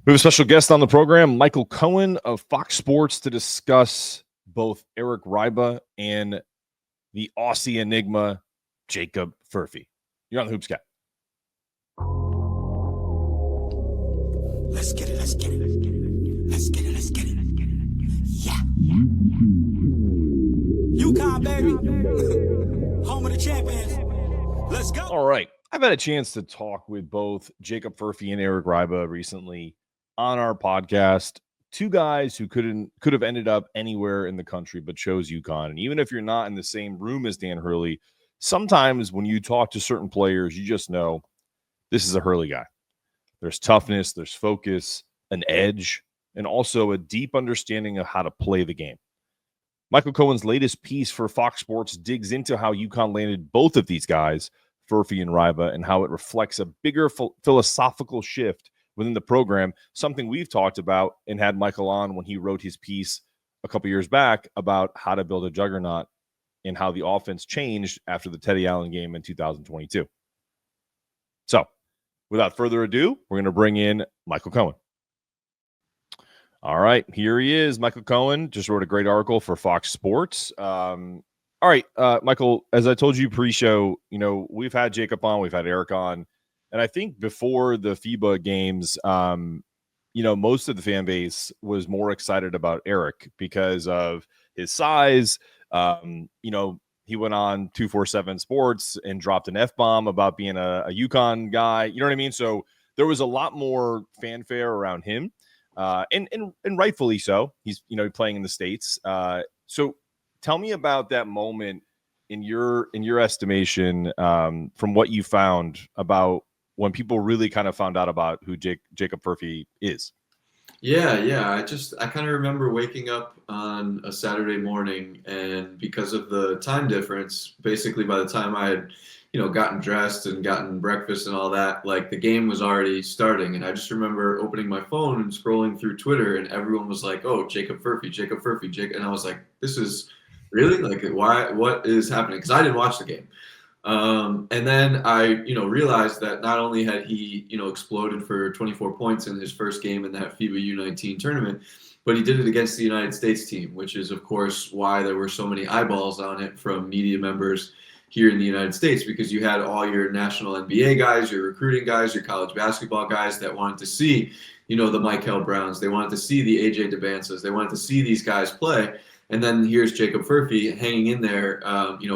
We have a special guest on the program, Michael Cohen of Fox Sports, to discuss both Eric Reibe and the Aussie enigma, Jacob Furphy. You're on the Hoops Cat. Let's get it. Let's get it. Let's get it. Let's get it. Yeah. UConn, baby. Home of the champions. Let's go. All right. I've had a chance to talk with both Jacob Furphy and Eric Reibe recently on our podcast. Two guys who could have ended up anywhere in the country but chose UConn. And even if you're not in the same room as Dan Hurley, sometimes when you talk to certain players, you just know this is a Hurley guy. There's toughness, there's focus, an edge, and also a deep understanding of how to play the game. Michael Cohen's latest piece for Fox Sports digs into how UConn landed both of these guys, Furphy and Reibe, and how it reflects a bigger philosophical shift within the program, something we've talked about and had Michael on when he wrote his piece a couple years back about how to build a juggernaut and how the offense changed after the Teddy Allen game in 2022. So, without further ado, we're going to bring in Michael Cohen. All right, here he is. Michael Cohen just wrote a great article for Fox Sports. All right, Michael, as I told you pre-show, we've had Jacob on, we've had Eric on, and I think before the FIBA games, most of the fan base was more excited about Eric because of his size. He went on 247 Sports and dropped an F-bomb about being a UConn guy. You know what I mean? So there was a lot more fanfare around him, and rightfully so. He's playing in the States. So tell me about that moment in your estimation, from what you found about when people really kind of found out about who Jacob Furphy is. Yeah. I kind of remember waking up on a Saturday morning, and because of the time difference, basically by the time I had, gotten dressed and gotten breakfast and all that, like the game was already starting. And I just remember opening my phone and scrolling through Twitter, and everyone was like, "Oh, Jacob Furphy, Jacob Furphy, Jacob." And I was like, "This is really like why? What is happening?" Because I didn't watch the game. And then I, realized that not only had he, exploded for 24 points in his first game in that FIBA U19 tournament, but he did it against the United States team, which is, of course, why there were so many eyeballs on it from media members here in the United States, because you had all your national NBA guys, your recruiting guys, your college basketball guys that wanted to see, the Michael Browns. They wanted to see the AJ DeBances. They wanted to see these guys play. And then here's Jacob Furphy hanging in there,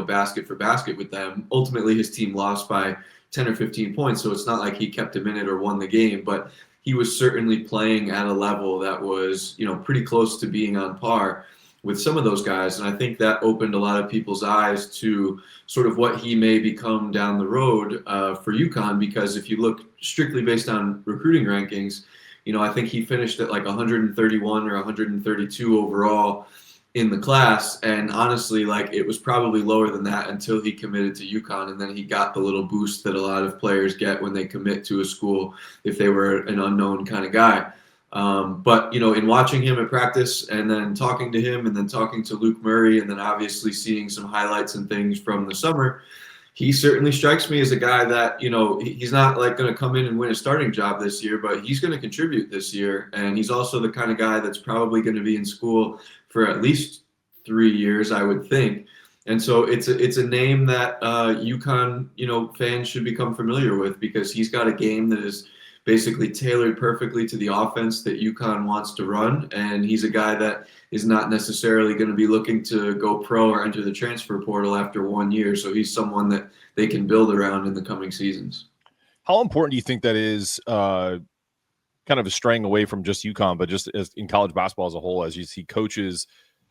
basket for basket with them. Ultimately, his team lost by 10 or 15 points, so it's not like he kept a minute or won the game, but he was certainly playing at a level that was, pretty close to being on par with some of those guys. And I think that opened a lot of people's eyes to sort of what he may become down the road for UConn, because if you look strictly based on recruiting rankings, I think he finished at like 131 or 132 overall in the class, and honestly, like it was probably lower than that until he committed to UConn, and then he got the little boost that a lot of players get when they commit to a school if they were an unknown kind of guy. But in watching him at practice, and then talking to him, and then talking to Luke Murray, and then obviously seeing some highlights and things from the summer, he certainly strikes me as a guy that, he's not like going to come in and win a starting job this year, but he's going to contribute this year. And he's also the kind of guy that's probably going to be in school for at least 3 years, I would think. And so it's a name that UConn, fans should become familiar with, because he's got a game that is basically tailored perfectly to the offense that UConn wants to run. And he's a guy that is not necessarily going to be looking to go pro or enter the transfer portal after 1 year. So he's someone that they can build around in the coming seasons. How important do you think that is, kind of straying away from just UConn, but just as in college basketball as a whole, as you see coaches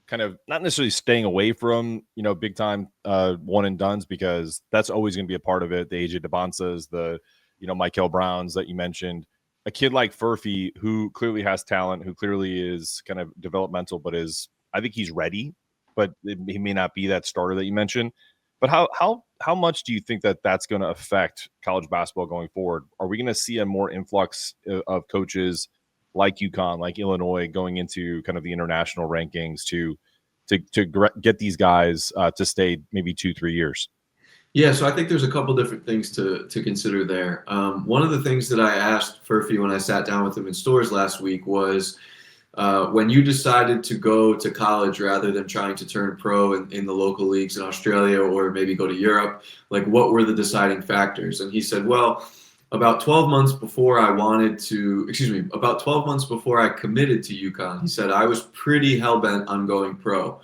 kind of not necessarily staying away from, big time one and dones, because that's always going to be a part of it. The AJ DeBances, the, Michael Browns that you mentioned, a kid like Furphy, who clearly has talent, who clearly is kind of developmental, but I think he's ready, but he may not be that starter that you mentioned. But how much do you think that that's going to affect college basketball going forward? Are we going to see a more influx of coaches like UConn, like Illinois, going into kind of the international rankings to get these guys to stay maybe 2-3 years? Yeah, so I think there's a couple different things to consider there. One of the things that I asked Furphy when I sat down with him in stores last week was when you decided to go to college rather than trying to turn pro in the local leagues in Australia or maybe go to Europe, like what were the deciding factors? And he said, well, about 12 months before about 12 months before I committed to UConn, he said I was pretty hell-bent on going pro.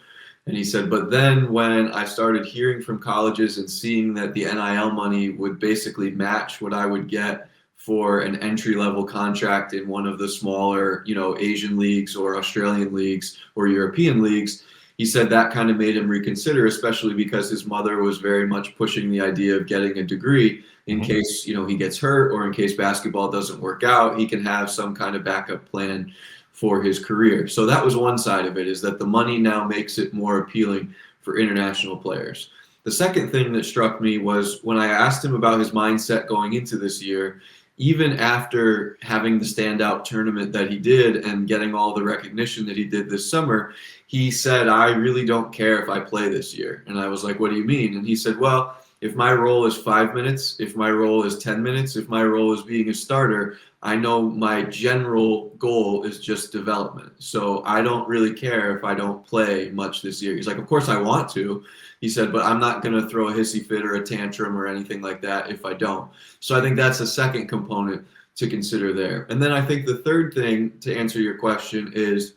And he said, but then when I started hearing from colleges and seeing that the NIL money would basically match what I would get for an entry level contract in one of the smaller, Asian leagues or Australian leagues or European leagues, he said that kind of made him reconsider, especially because his mother was very much pushing the idea of getting a degree in case, he gets hurt or in case basketball doesn't work out, he can have some kind of backup plan for his career. So that was one side of it, is that the money now makes it more appealing for international players. The second thing that struck me was when I asked him about his mindset going into this year, even after having the standout tournament that he did and getting all the recognition that he did this summer, he said, I really don't care if I play this year. And I was like, what do you mean? And he said, well, if my role is 5 minutes, if my role is 10 minutes, if my role is being a starter, I know my general goal is just development. So I don't really care if I don't play much this year. He's like, of course I want to. He said, but I'm not going to throw a hissy fit or a tantrum or anything like that if I don't. So I think that's a second component to consider there. And then I think the third thing to answer your question is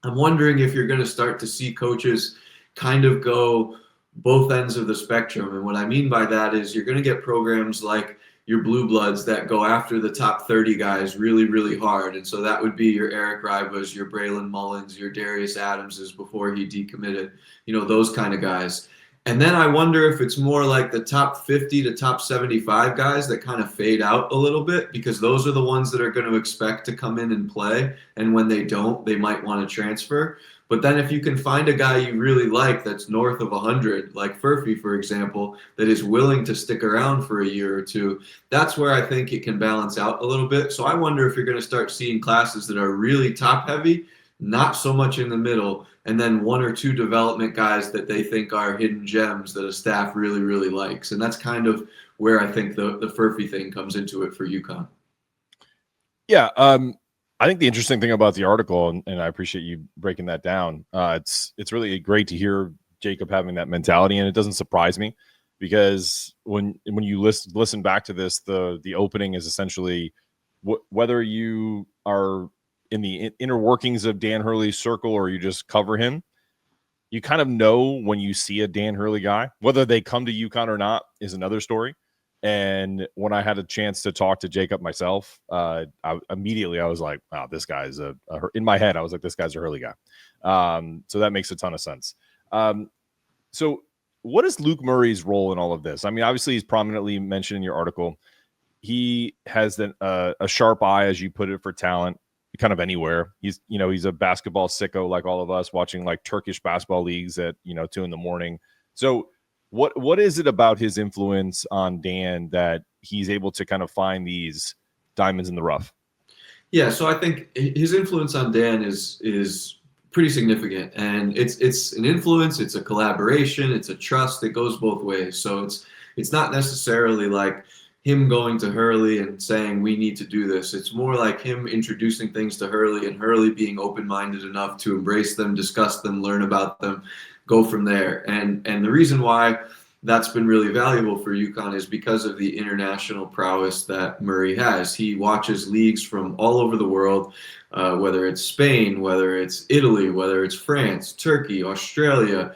I'm wondering if you're going to start to see coaches kind of go both ends of the spectrum. And what I mean by that is you're going to get programs like your blue bloods that go after the top 30 guys really, really hard. And so that would be your Eric Reibes, your Braylon Mullins, your Darius Adamses before he decommitted, those kind of guys. And then I wonder if it's more like the top 50 to top 75 guys that kind of fade out a little bit, because those are the ones that are going to expect to come in and play. And when they don't, they might want to transfer. But then if you can find a guy you really like that's north of 100, like Furphy, for example, that is willing to stick around for a year or two, that's where I think it can balance out a little bit. So I wonder if you're going to start seeing classes that are really top heavy, not so much in the middle, and then one or two development guys that they think are hidden gems that a staff really, really likes. And that's kind of where I think the Furphy thing comes into it for UConn. Yeah. I think the interesting thing about the article, and I appreciate you breaking that down, it's really great to hear Jacob having that mentality, and it doesn't surprise me because when you listen back to this, the opening is essentially whether you are in the inner workings of Dan Hurley's circle or you just cover him, you kind of know when you see a Dan Hurley guy. Whether they come to UConn or not is another story. And when I had a chance to talk to Jacob myself, I was like, wow, this guy's in my head, I was like, this guy's a Hurley guy. So that makes a ton of sense. So what is Luke Murray's role in all of this? I mean, obviously he's prominently mentioned in your article. He has a sharp eye, as you put it, for talent kind of anywhere. He's a basketball sicko like all of us, watching like Turkish basketball leagues at 2 a.m. So what is it about his influence on Dan that he's able to kind of find these diamonds in the rough? Yeah, so I think his influence on Dan is pretty significant, and it's an influence, it's a collaboration, it's a trust that goes both ways. So it's not necessarily like him going to Hurley and saying we need to do this. It's more like him introducing things to Hurley and Hurley being open-minded enough to embrace them, discuss them, learn about them, go from there. And the reason why that's been really valuable for UConn is because of the international prowess that Murray has. He watches leagues from all over the world, whether it's Spain, whether it's Italy, whether it's France, Turkey, Australia,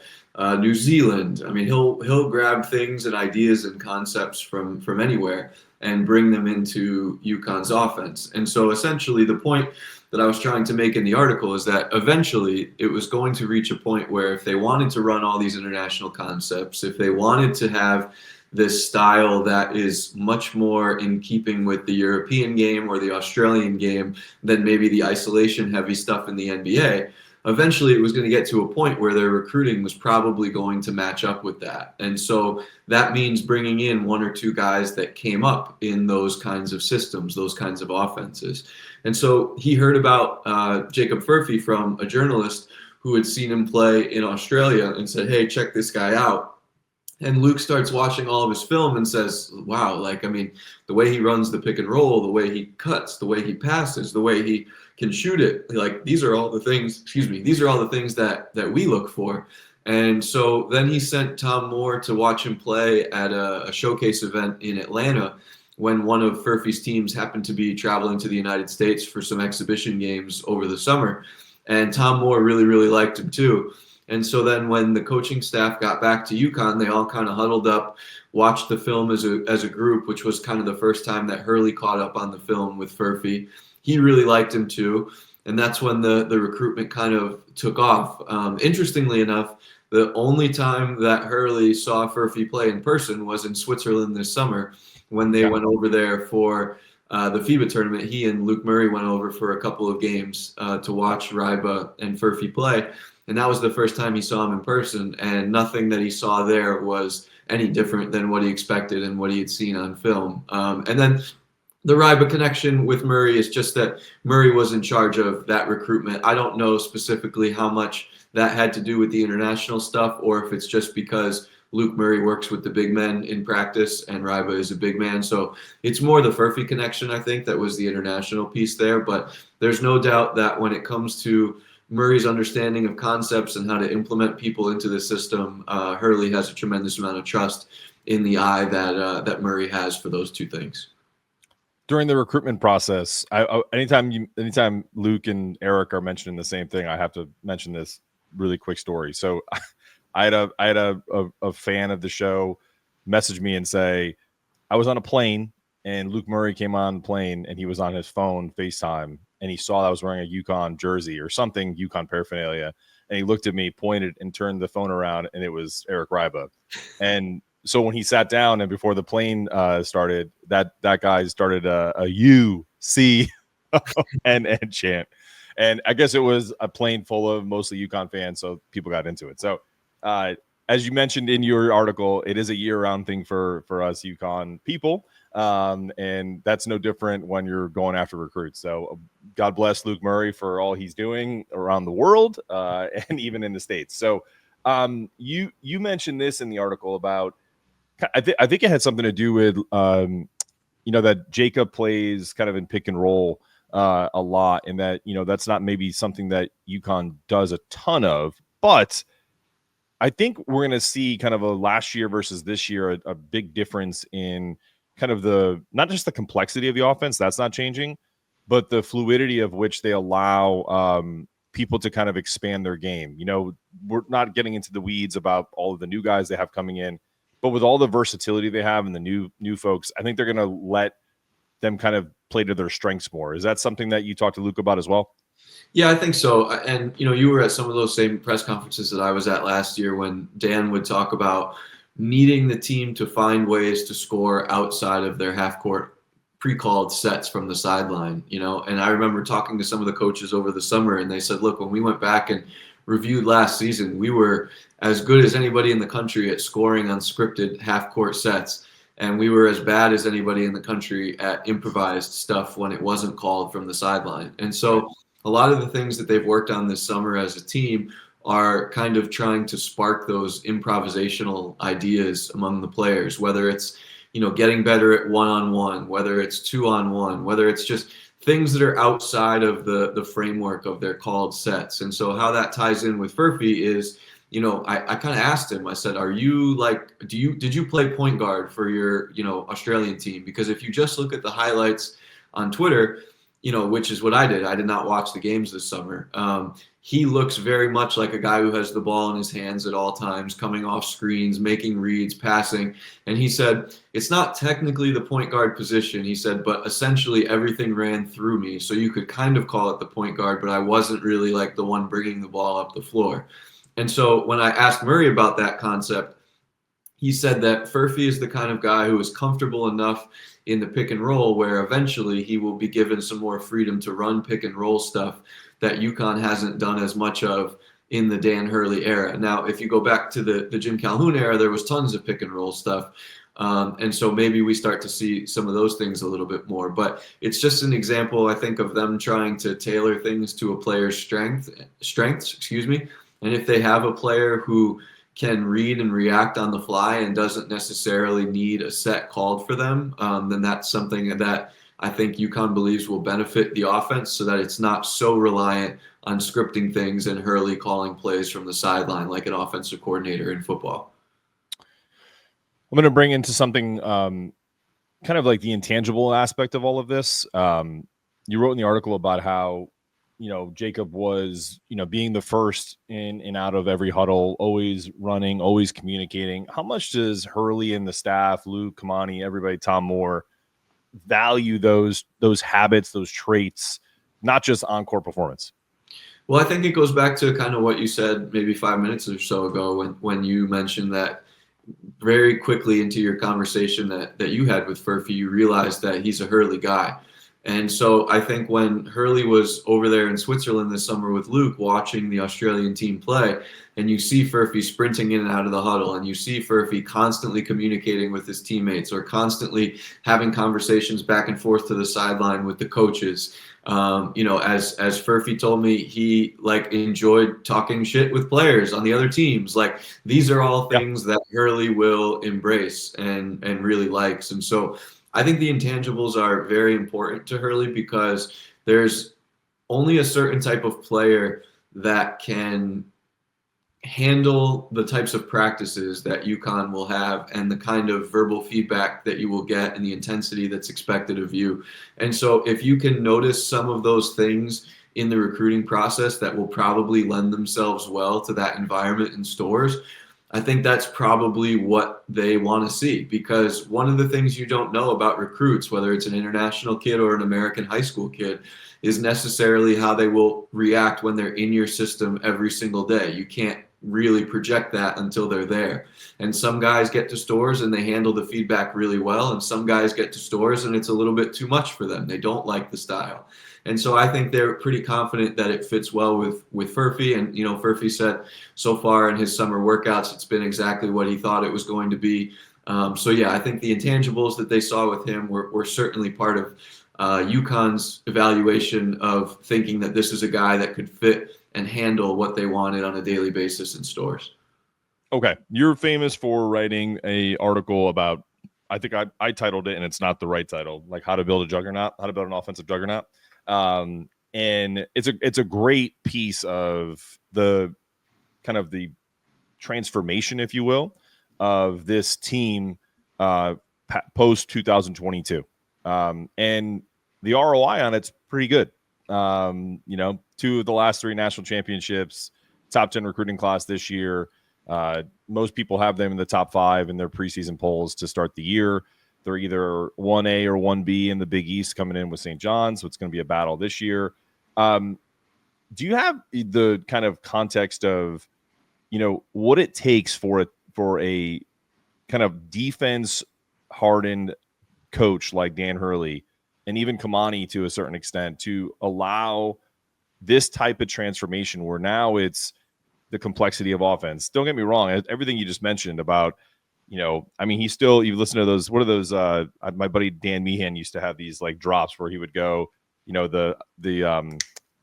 New Zealand. I mean, he'll grab things and ideas and concepts from anywhere and bring them into UConn's offense. And so essentially the point that I was trying to make in the article is that eventually it was going to reach a point where if they wanted to run all these international concepts, if they wanted to have this style that is much more in keeping with the European game or the Australian game than maybe the isolation heavy stuff in the NBA, eventually it was going to get to a point where their recruiting was probably going to match up with that. And so that means bringing in one or two guys that came up in those kinds of systems, those kinds of offenses. And so he heard about Jacob Furphy from a journalist who had seen him play in Australia and said, hey, check this guy out. And Luke starts watching all of his film and says, wow, like, I mean, the way he runs the pick and roll, the way he cuts, the way he passes, the way he can shoot it, like, these are all the things, these are all the things that we look for. And so then he sent Tom Moore to watch him play at a showcase event in Atlanta when one of Furphy's teams happened to be traveling to the United States for some exhibition games over the summer. And Tom Moore really, really liked him too. And so then when the coaching staff got back to UConn, they all kind of huddled up, watched the film as a group, which was kind of the first time that Hurley caught up on the film with Furphy. He really liked him too. And that's when the recruitment kind of took off. Interestingly enough, the only time that Hurley saw Furphy play in person was in Switzerland this summer when they went over there for the FIBA tournament. He and Luke Murray went over for a couple of games to watch Reibe and Furphy play. And that was the first time he saw him in person, and nothing that he saw there was any different than what he expected and what he had seen on film. And then the Reibe connection with Murray is just that Murray was in charge of that recruitment. I don't know specifically how much that had to do with the international stuff, or if it's just because Luke Murray works with the big men in practice and Reibe is a big man. So it's more the Furphy connection, I think, that was the international piece there. But there's no doubt that when it comes to Murray's understanding of concepts and how to implement people into the system, Hurley has a tremendous amount of trust in the eye that Murray has for those two things. During the recruitment process, anytime Luke and Eric are mentioning the same thing, I have to mention this really quick story. So I had a fan of the show message me and say, I was on a plane and Luke Murray came on the plane and he was on his phone FaceTime and he saw I was wearing a UConn jersey or something, UConn paraphernalia. And he looked at me, pointed, and turned the phone around, and it was Eric Reibe. And so when he sat down and before the plane started, that guy started a U, C, and chant. And I guess it was a plane full of mostly UConn fans, so people got into it. So as you mentioned in your article, it is a year-round thing for us UConn people. And that's no different when you're going after recruits. So God bless Luke Murray for all he's doing around the world and even in the States. So you mentioned this in the article about, I think it had something to do with, that Jacob plays kind of in pick and roll a lot, and that, that's not maybe something that UConn does a ton of, but I think we're going to see kind of a last year versus this year, a big difference in kind of not just the complexity of the offense, that's not changing, but the fluidity of which they allow people to kind of expand their game. We're not getting into the weeds about all of the new guys they have coming in, but with all the versatility they have and the new folks, I think they're going to let them kind of play to their strengths more. Is that something that you talked to Luke about as well? Yeah, I think so. And, you were at some of those same press conferences that I was at last year when Dan would talk about needing the team to find ways to score outside of their half-court pre-called sets from the sideline, And I remember talking to some of the coaches over the summer, and they said, look, when we went back and reviewed last season, we were as good as anybody in the country at scoring unscripted half-court sets. And we were as bad as anybody in the country at improvised stuff when it wasn't called from the sideline. And so a lot of the things that they've worked on this summer as a team are kind of trying to spark those improvisational ideas among the players, whether it's, getting better at one-on-one, whether it's two-on-one, whether it's just things that are outside of the framework of their called sets. And so how that ties in with Furphy is, I kind of asked him, I said, did you play point guard for your, Australian team? Because if you just look at the highlights on Twitter, which is what I did. I did not watch the games this summer. He looks very much like a guy who has the ball in his hands at all times, coming off screens, making reads, passing. And he said, it's not technically the point guard position, he said, but essentially everything ran through me. So you could kind of call it the point guard, but I wasn't really like the one bringing the ball up the floor. And so when I asked Murray about that concept, he said that Furphy is the kind of guy who is comfortable enough in the pick and roll where eventually he will be given some more freedom to run pick and roll stuff that UConn hasn't done as much of in the Dan Hurley era. Now, if you go back to the Jim Calhoun era, there was tons of pick and roll stuff. And so maybe we start to see some of those things a little bit more. But it's just an example, I think, of them trying to tailor things to a player's strengths. And if they have a player who can read and react on the fly and doesn't necessarily need a set called for them, then that's something that I think UConn believes will benefit the offense, so that it's not so reliant on scripting things and Hurley calling plays from the sideline like an offensive coordinator in football. I'm going to bring into something kind of like the intangible aspect of all of this. You wrote in the article about how, Jacob was, being the first in and out of every huddle, always running, always communicating. How much does Hurley and the staff, Luke, Kamani, everybody, Tom Moore, value those habits, those traits, not just on-court performance? Well, I think it goes back to kind of what you said maybe 5 minutes or so ago when you mentioned that very quickly into your conversation that you had with Furphy, you realized that he's a Hurley guy. And so I think when Hurley was over there in Switzerland this summer with Luke watching the Australian team play, and you see Furphy sprinting in and out of the huddle, and you see Furphy constantly communicating with his teammates or constantly having conversations back and forth to the sideline with the coaches. As Furphy told me, he enjoyed talking shit with players on the other teams. These are all things that Hurley will embrace and really likes. And so I think the intangibles are very important to Hurley, because there's only a certain type of player that can handle the types of practices that UConn will have and the kind of verbal feedback that you will get and the intensity that's expected of you. And so if you can notice some of those things in the recruiting process that will probably lend themselves well to that environment in stores, I think that's probably what they want to see, because one of the things you don't know about recruits, whether it's an international kid or an American high school kid, is necessarily how they will react when they're in your system every single day. You can't really project that until they're there. And some guys get to stores and they handle the feedback really well, and some guys get to stores and it's a little bit too much for them. They don't like the style. And so I think they're pretty confident that it fits well with Furphy. And, Furphy said so far in his summer workouts, it's been exactly what he thought it was going to be. I think the intangibles that they saw with him were certainly part of UConn's evaluation of thinking that this is a guy that could fit and handle what they wanted on a daily basis in stores. Okay. You're famous for writing a article about, I think I titled it, and it's not the right title, like how to build a juggernaut, how to build an offensive juggernaut. And it's a great piece of the kind of the transformation, if you will, of this team post 2022. And the ROI on it's pretty good. 2 of the last 3 national championships, top 10 recruiting class this year. Most people have them in the top 5 in their preseason polls to start the year. They're either 1A or 1B in the Big East, coming in with St. John's, so it's going to be a battle this year. Do you have the kind of context of, what it takes for a kind of defense-hardened coach like Dan Hurley and even Kamani to a certain extent to allow this type of transformation where now it's the complexity of offense? Don't get me wrong. Everything you just mentioned about, he's still, you listen to those, what are those, my buddy Dan Meehan used to have these drops where he would go, the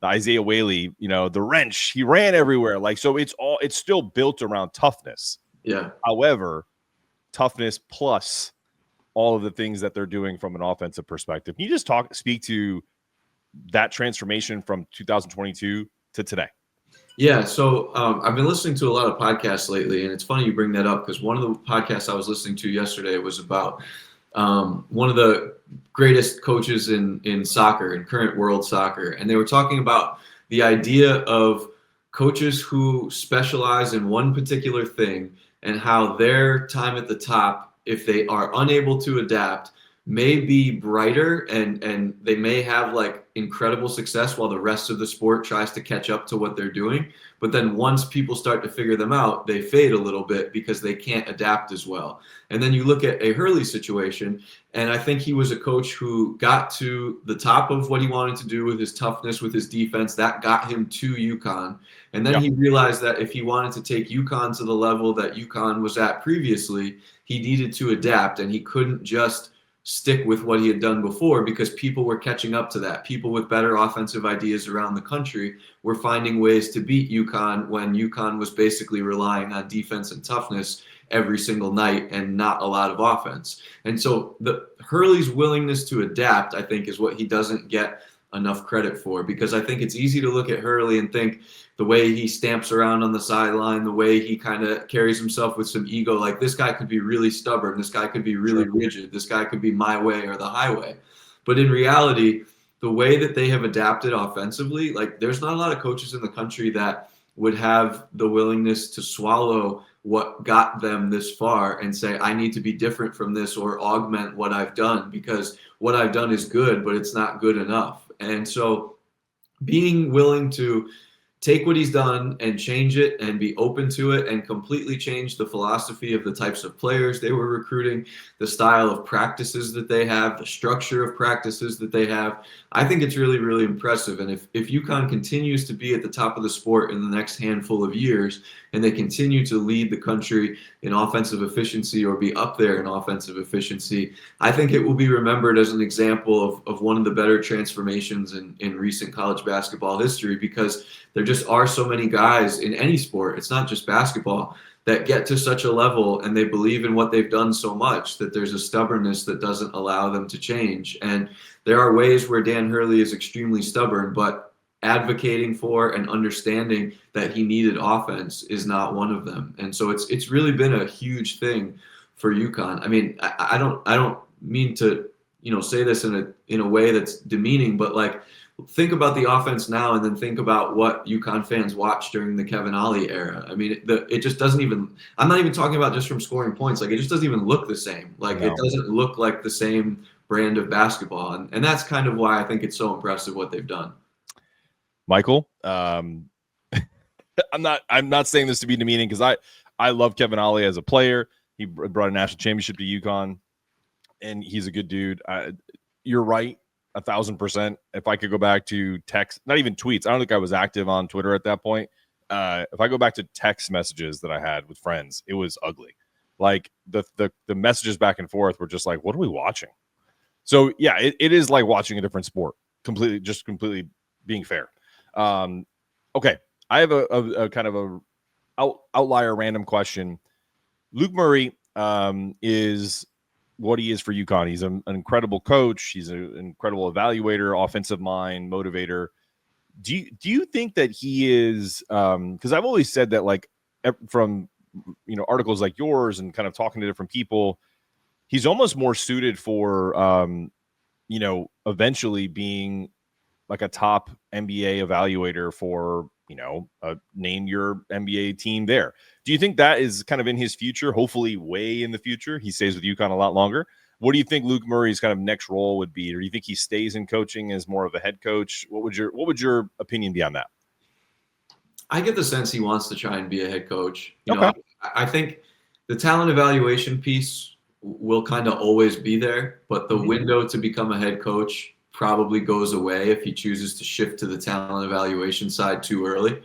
Isaiah Whaley, the wrench, he ran everywhere. So it's still built around toughness. Yeah. However, toughness plus all of the things that they're doing from an offensive perspective. Can you just speak to that transformation from 2022 to today? Yeah, so I've been listening to a lot of podcasts lately, and it's funny you bring that up, because one of the podcasts I was listening to yesterday was about one of the greatest coaches in soccer, in current world soccer, and they were talking about the idea of coaches who specialize in one particular thing and how their time at the top, if they are unable to adapt, may be brighter and they may have incredible success while the rest of the sport tries to catch up to what they're doing. But then once people start to figure them out, they fade a little bit because they can't adapt as well. And then you look at a Hurley situation, and I think he was a coach who got to the top of what he wanted to do with his toughness, with his defense. That got him to UConn. And then he realized that if he wanted to take UConn to the level that UConn was at previously, he needed to adapt, and he couldn't just stick with what he had done before because people were catching up to that. People with better offensive ideas around the country were finding ways to beat UConn when UConn was basically relying on defense and toughness every single night and not a lot of offense. And so the Hurley's willingness to adapt, I think, is what he doesn't get enough credit for, because I think it's easy to look at Hurley and think the way he stamps around on the sideline, the way he kind of carries himself with some ego, like this guy could be really stubborn, this guy could be really rigid, this guy could be my way or the highway. But in reality, the way that they have adapted offensively, like there's not a lot of coaches in the country that would have the willingness to swallow what got them this far and say, I need to be different from this or augment what I've done, because what I've done is good, but it's not good enough. And so being willing to take what he's done and change it and be open to it and completely change the philosophy of the types of players they were recruiting, the style of practices that they have, the structure of practices that they have, I think it's really, really impressive. And if UConn continues to be at the top of the sport in the next handful of years, and they continue to lead the country in offensive efficiency or be up there in offensive efficiency, I think it will be remembered as an example of one of the better transformations in recent college basketball history, because there just are so many guys in any sport, it's not just basketball, that get to such a level and they believe in what they've done so much that there's a stubbornness that doesn't allow them to change. And there are ways where Dan Hurley is extremely stubborn, but advocating for and understanding that he needed offense is not one of them. And so it's really been a huge thing for UConn. I mean, I don't mean to, say this in a way that's demeaning, but like, think about the offense now and then think about what UConn fans watched during the Kevin Ollie era. I mean, it just doesn't even, I'm not even talking about just from scoring points. Like, it just doesn't even look the same. Like, It doesn't look like the same brand of basketball. And that's kind of why I think it's so impressive what they've done. Michael, I'm not saying this to be demeaning, because I love Kevin Ollie as a player. He brought a national championship to UConn, and he's a good dude. You're right, 1,000%. If I could go back to text, not even tweets, I don't think I was active on Twitter at that point. If I go back to text messages that I had with friends, it was ugly. Like the messages back and forth were just like, what are we watching? So yeah, it is like watching a different sport, completely being fair. Okay, I have a kind of a outlier random question. Luke Murray is what he is for UConn. He's an incredible coach. He's an incredible evaluator, offensive mind, motivator. Do you think that he is? Because I've always said that, like, from articles like yours and kind of talking to different people, he's almost more suited for eventually being like a top NBA evaluator for, name your NBA team there. Do you think that is kind of in his future, hopefully way in the future? He stays with UConn a lot longer. What do you think Luke Murray's kind of next role would be? Or do you think he stays in coaching as more of a head coach? What would your opinion be on that? I get the sense he wants to try and be a head coach. I think the talent evaluation piece will kind of always be there, but the window to become a head coach probably goes away if he chooses to shift to the talent evaluation side too early.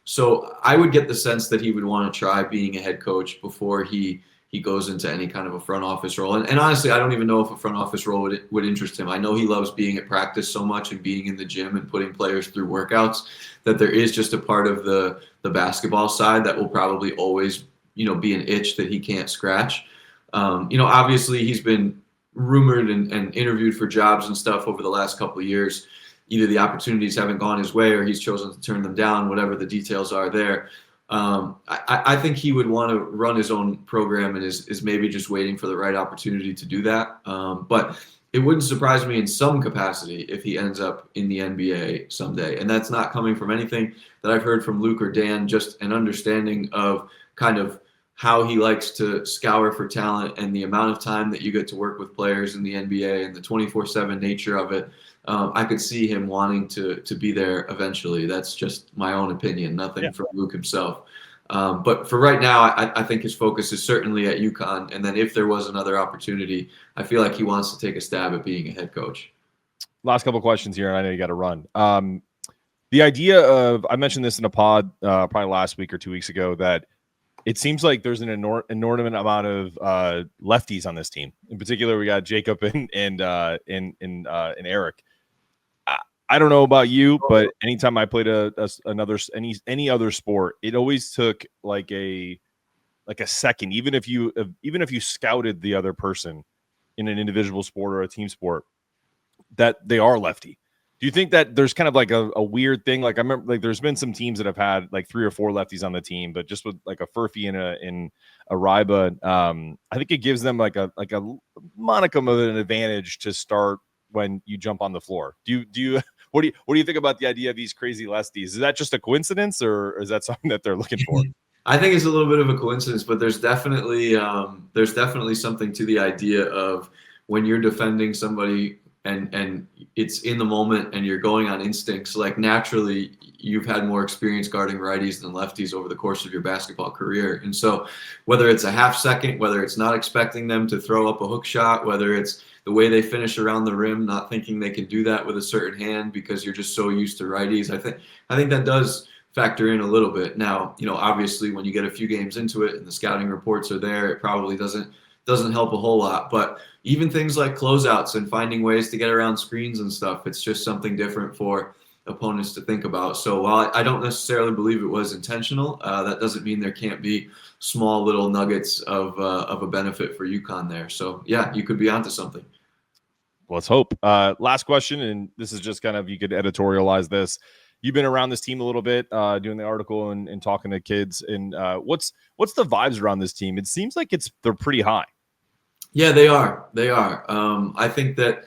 So I would get the sense that he would want to try being a head coach before he goes into any kind of a front office role. And honestly, I don't even know if a front office role would interest him. I know he loves being at practice so much and being in the gym and putting players through workouts, that there is just a part of the basketball side that will probably always, be an itch that he can't scratch. Obviously he's been rumored and interviewed for jobs and stuff over the last couple of years. Either the opportunities haven't gone his way or he's chosen to turn them down, whatever the details are there. I think he would want to run his own program and is maybe just waiting for the right opportunity to do that. But it wouldn't surprise me in some capacity if he ends up in the NBA someday. And that's not coming from anything that I've heard from Luke or Dan, just an understanding of kind of how he likes to scour for talent and the amount of time that you get to work with players in the NBA and the 24/7 nature of it. I could see him wanting to be there eventually. That's just my own opinion, nothing from Luke himself. But for right now, I think his focus is certainly at UConn. And then if there was another opportunity, I feel like he wants to take a stab at being a head coach. Last couple of questions here, and I know you got to run. The idea of, I mentioned this in a pod probably last week or 2 weeks ago, that it seems like there's an inordinate amount of lefties on this team. In particular, we got Jacob and Eric. I don't know about you, but anytime I played any other sport, it always took like a second, even if you scouted the other person in an individual sport or a team sport, that they are lefty. Do you think that there's kind of like a weird thing? Like I remember, like there's been some teams that have had like 3 or 4 lefties on the team, but just with like a Furphy and a Reibe, I think it gives them like a monicum of an advantage to start when you jump on the floor. Do you what do you think about the idea of these crazy lefties? Is that just a coincidence, or is that something that they're looking for? I think it's a little bit of a coincidence, but there's definitely something to the idea of when you're defending somebody and it's in the moment and you're going on instincts. Like naturally, you've had more experience guarding righties than lefties over the course of your basketball career, and so whether it's a half second, whether it's not expecting them to throw up a hook shot, whether it's the way they finish around the rim, not thinking they can do that with a certain hand because you're just so used to righties. I think that does factor in a little bit. Now, obviously when you get a few games into it and the scouting reports are there, it probably doesn't help a whole lot. But even things like closeouts and finding ways to get around screens and stuff, it's just something different for opponents to think about. So while I don't necessarily believe it was intentional, that doesn't mean there can't be small little nuggets of a benefit for UConn there. So yeah, you could be onto something. Let's hope. Last question, and this is just kind of, you could editorialize this. You've been around this team a little bit, doing the article and talking to kids. And what's the vibes around this team? It seems like they're pretty high. Yeah, they are. I think that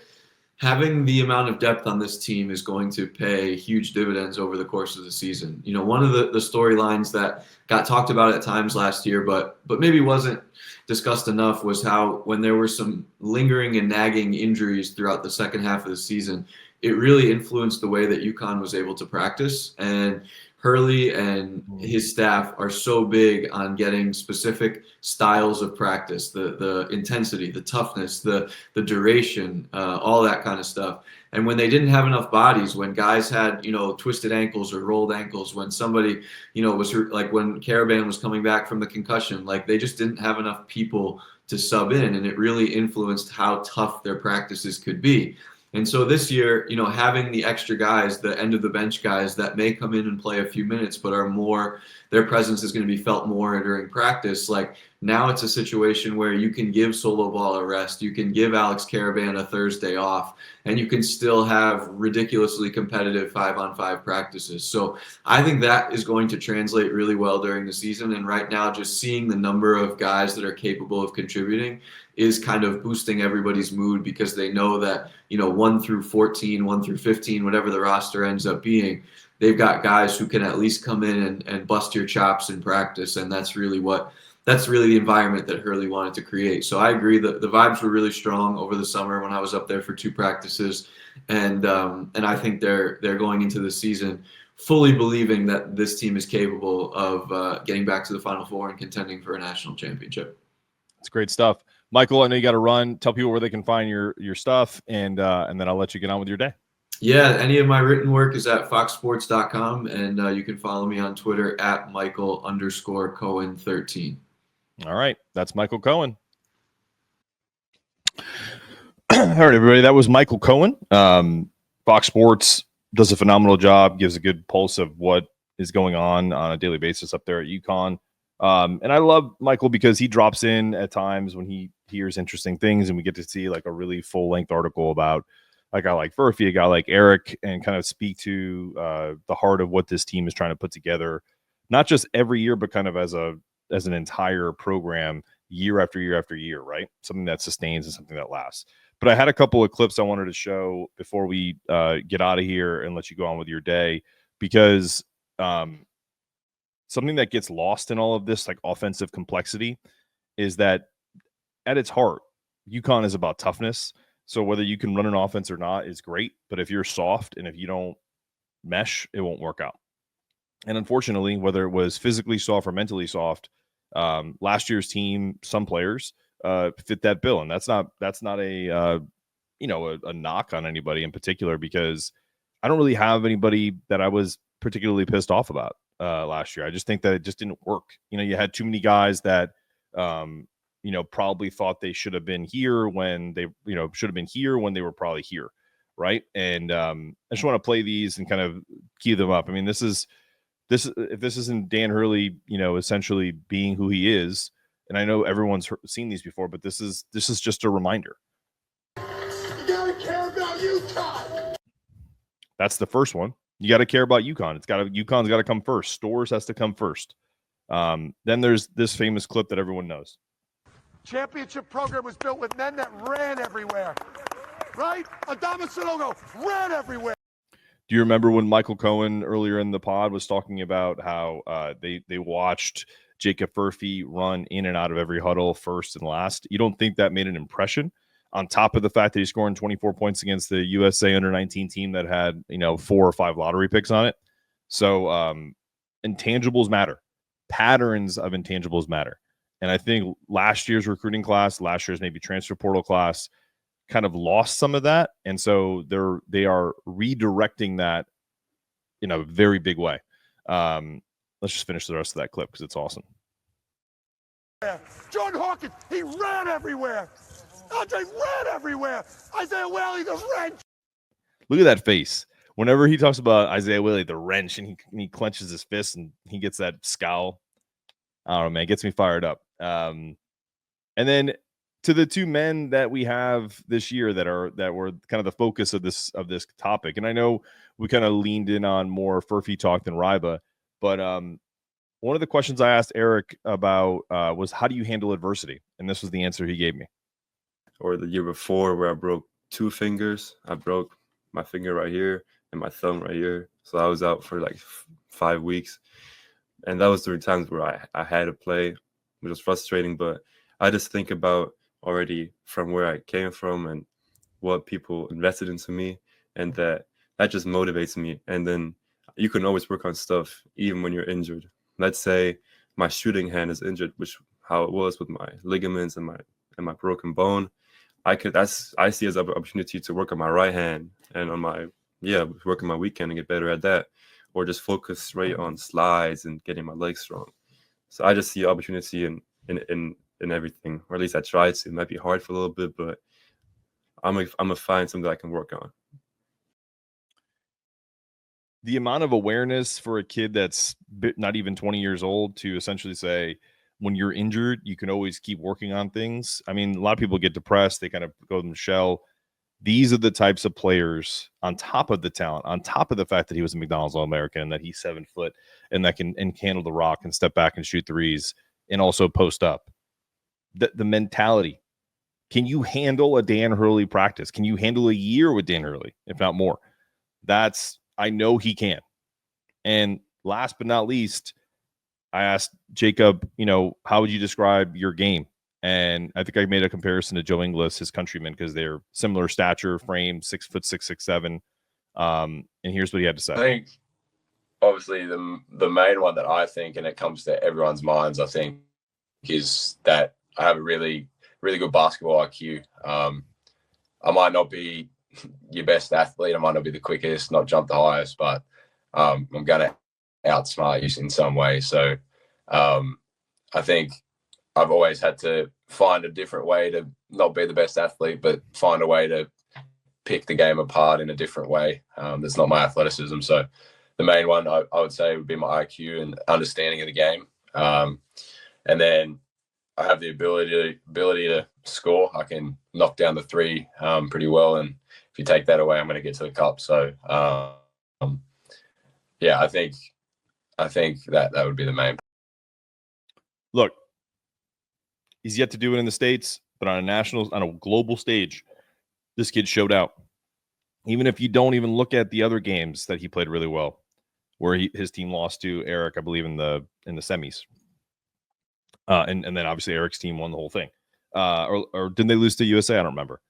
having the amount of depth on this team is going to pay huge dividends over the course of the season. One of the storylines that got talked about at times last year, but maybe wasn't discussed enough, was how when there were some lingering and nagging injuries throughout the second half of the season, it really influenced the way that UConn was able to practice. And Hurley and his staff are so big on getting specific styles of practice, the intensity, the toughness, the duration, all that kind of stuff. And when they didn't have enough bodies, when guys had, twisted ankles or rolled ankles, when somebody, was like when Caravan was coming back from the concussion, like they just didn't have enough people to sub in, and it really influenced how tough their practices could be. And so this year, having the extra guys, the end of the bench guys that may come in and play a few minutes, but are more, their presence is going to be felt more during practice. Like now it's a situation where you can give Solo Ball a rest. You can give Alex Caravan a Thursday off, and you can still have ridiculously competitive 5-on-5 practices. So I think that is going to translate really well during the season. And right now, just seeing the number of guys that are capable of contributing is kind of boosting everybody's mood, because they know that, 1 through 14, 1 through 15, whatever the roster ends up being, they've got guys who can at least come in and bust your chops in practice. And that's really the environment that Hurley wanted to create. So I agree that the vibes were really strong over the summer when I was up there for 2 practices. And I think they're going into the season fully believing that this team is capable of getting back to the Final Four and contending for a national championship. That's great stuff. Michael, I know you got to run. Tell people where they can find your stuff, and then I'll let you get on with your day. Yeah, any of my written work is at foxsports.com, and you can follow me on Twitter at Michael_Cohen13. All right, that's Michael Cohen. All right, everybody, that was Michael Cohen. Fox Sports does a phenomenal job, gives a good pulse of what is going on a daily basis up there at UConn. And I love Michael because he drops in at times when he hears interesting things, and we get to see like a really full-length article about a guy like Furphy, a guy like Eric, and kind of speak to the heart of what this team is trying to put together, not just every year, but kind of as an entire program, year after year after year, right? Something that sustains and something that lasts. But I had a couple of clips I wanted to show before we get out of here and let you go on with your day, because something that gets lost in all of this, like offensive complexity, is that at its heart, UConn is about toughness. So whether you can run an offense or not is great, but if you're soft and if you don't mesh, it won't work out. And unfortunately, whether it was physically soft or mentally soft, last year's team, some players fit that bill, and that's not a knock on anybody in particular, because I don't really have anybody that I was particularly pissed off about. last year. I just think that it just didn't work. You had too many guys that probably thought they should have been here when they should have been here when they were probably here, right? And I just want to play these and kind of key them up. I mean, this if this isn't Dan Hurley, essentially being who he is, and I know everyone's seen these before, but this is just a reminder. You gotta care about UConn. That's the first one. You got to care about UConn. UConn's got to come first. Stores has to come first. Then there's this famous clip that everyone knows. Championship program was built with men that ran everywhere, right? Adama Sanogo ran everywhere. Do you remember when Michael Cohen earlier in the pod was talking about how they watched Jacob Furphy run in and out of every huddle first and last? You don't think that made an impression? On top of the fact that he's scoring 24 points against the USA under-19 team that had 4 or 5 lottery picks on it. So intangibles matter. Patterns of intangibles matter. And I think last year's recruiting class, last year's maybe transfer portal class, kind of lost some of that, and so they are redirecting that in a very big way. Let's just finish the rest of that clip because it's awesome. John Hawkins, he ran everywhere. Andre ran everywhere. Isaiah Whaley, the wrench. Look at that face. Whenever he talks about Isaiah Whaley, the wrench, and he clenches his fist and he gets that scowl. I don't know, man. It gets me fired up. And then to the two men that we have this year that were kind of the focus of this topic. And I know we kind of leaned in on more Furphy talk than Reibe, but one of the questions I asked Eric about was, how do you handle adversity? And this was the answer he gave me. Or the year before, where I broke 2 fingers. I broke my finger right here and my thumb right here. So I was out for like 5 weeks. And that was during times where I had to play, which was frustrating. But I just think about already from where I came from and what people invested into me, and that just motivates me. And then you can always work on stuff even when you're injured. Let's say my shooting hand is injured, which how it was with my ligaments and my broken bone. I see as an opportunity to work on my right hand and on work on my weekend and get better at that, or just focus straight on slides and getting my legs strong. So I just see opportunity in everything, or at least I try to. It might be hard for a little bit, but I'm gonna find something I can work on. The amount of awareness for a kid that's not even 20 years old to essentially say, when you're injured, you can always keep working on things. I mean, a lot of people get depressed. They kind of go in the shell. These are the types of players, on top of the talent, on top of the fact that he was a McDonald's All-American and that he's 7 foot and that can handle the rock and step back and shoot threes and also post up. The mentality. Can you handle a Dan Hurley practice? Can you handle a year with Dan Hurley, if not more? I know he can. And last but not least, I asked Jacob, how would you describe your game? And I think I made a comparison to Joe Ingles, his countryman, because they're similar stature, frame, 6'6", 6'7". And here's what he had to say. I think, obviously, the main one that I think, and it comes to everyone's minds, I think, is that I have a really, really good basketball IQ. I might not be your best athlete. I might not be the quickest, not jump the highest, but I'm going to outsmart you in some way. So I think I've always had to find a different way to not be the best athlete, but find a way to pick the game apart in a different way. That's not my athleticism. So the main one I would say would be my IQ and understanding of the game. And then I have the ability to score. I can knock down the three pretty well. And if you take that away, I'm going to get to the cup. So yeah, I think that would be the main. Look, he's yet to do it in the States, but on a global stage, this kid showed out. Even if you don't even look at the other games that he played really well, where his team lost to Eric, I believe, in the semis. And then obviously Eric's team won the whole thing. Or didn't they lose to USA? I don't remember.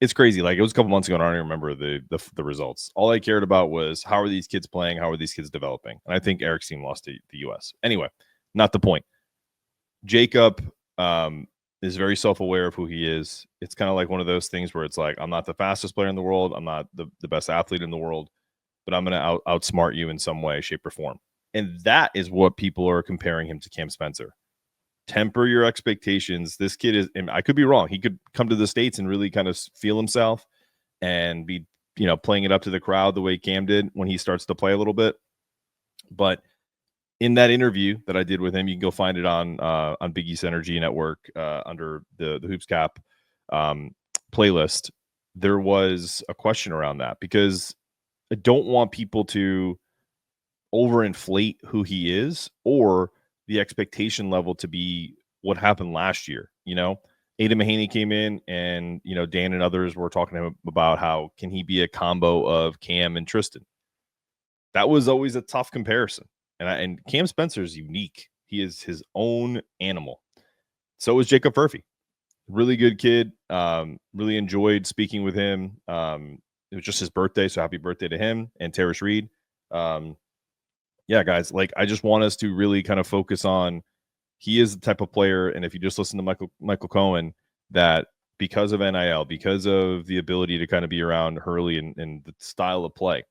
It's crazy. Like, it was a couple months ago, and I don't even remember the results. All I cared about was, how are these kids playing? How are these kids developing? And I think Eric's team lost to the US. Anyway, not the point. Jacob is very self-aware of who he is. It's kind of like one of those things where it's like, I'm not the fastest player in the world. I'm not the best athlete in the world, but I'm going to outsmart you in some way, shape, or form. And that is what people are comparing him to Cam Spencer. Temper your expectations. This kid is, and I could be wrong. He could come to the States and really kind of feel himself and be, playing it up to the crowd the way Cam did when he starts to play a little bit. But in that interview that I did with him, you can go find it on Big East Energy Network under the Hoops Cap playlist. There was a question around that because I don't want people to overinflate who he is or the expectation level to be what happened last year. Ada Mahaney came in and, Dan and others were talking to him about how can he be a combo of Cam and Tristan. That was always a tough comparison. And Cam Spencer is unique. He is his own animal. So is Jacob Furphy. Really good kid. Really enjoyed speaking with him. It was just his birthday, so happy birthday to him and Terrace Reed. Yeah, guys, I just want us to really kind of focus on he is the type of player, and if you just listen to Michael Cohen, that because of NIL, because of the ability to kind of be around Hurley and the style of play,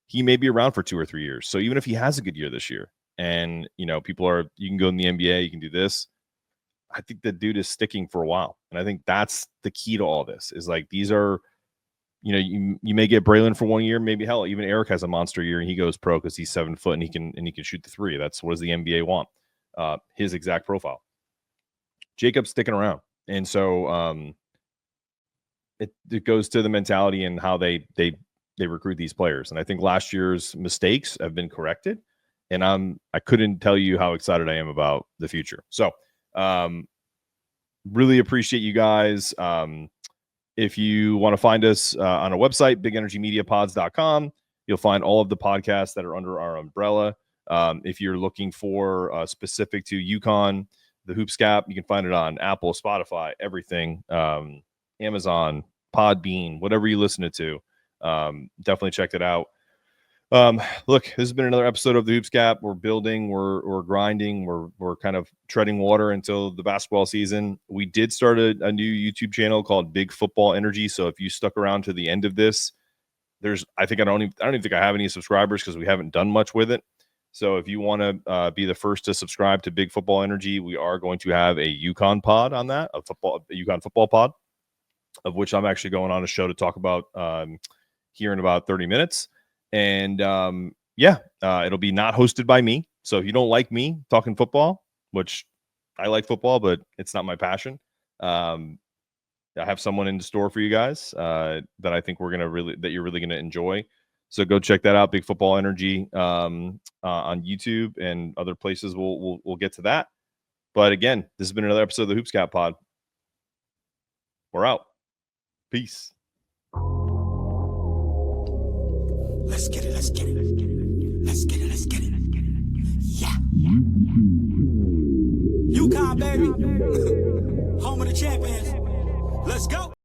he may be around for 2 or 3 years. So even if he has a good year this year and, people are, you can go in the NBA, you can do this. I think the dude is sticking for a while. And I think that's the key to all this is these are, you may get Braylon for 1 year, maybe hell, even Eric has a monster year and he goes pro because he's 7 foot and he can shoot the three. That's what does the NBA want? His exact profile. Jacob's sticking around. And so it goes to the mentality and how they recruit these players. And I think last year's mistakes have been corrected. And I couldn't tell you how excited I am about the future. So really appreciate you guys. If you want to find us on our website, bigenergymediapods.com, you'll find all of the podcasts that are under our umbrella. If you're looking for specific to UConn, the Hoops Cap, you can find it on Apple, Spotify, everything, Amazon, Podbean, whatever you listen to. Definitely check it out. Look, this has been another episode of the Hoops Cap. We're building, we're grinding, we're kind of treading water until the basketball season. We did start a new YouTube channel called Big Football Energy. So if you stuck around to the end of this, I don't even think I have any subscribers because we haven't done much with it. So if you want to be the first to subscribe to Big Football Energy, we are going to have a UConn pod on that, a UConn football pod, of which I'm actually going on a show to talk about here in about 30 minutes. And it'll be not hosted by me. So if you don't like me talking football, which I like football, but it's not my passion, I have someone in store for you guys that I think you're really gonna enjoy. So go check that out, Big Football Energy, on YouTube and other places. We'll get to that. But again, this has been another episode of the Hoops Cap Pod. We're out. Peace. Let's get it, let's get it, let's get it, let's get it, let's get it, let's get it. Yeah. UConn, baby. Home of the champions. Let's go.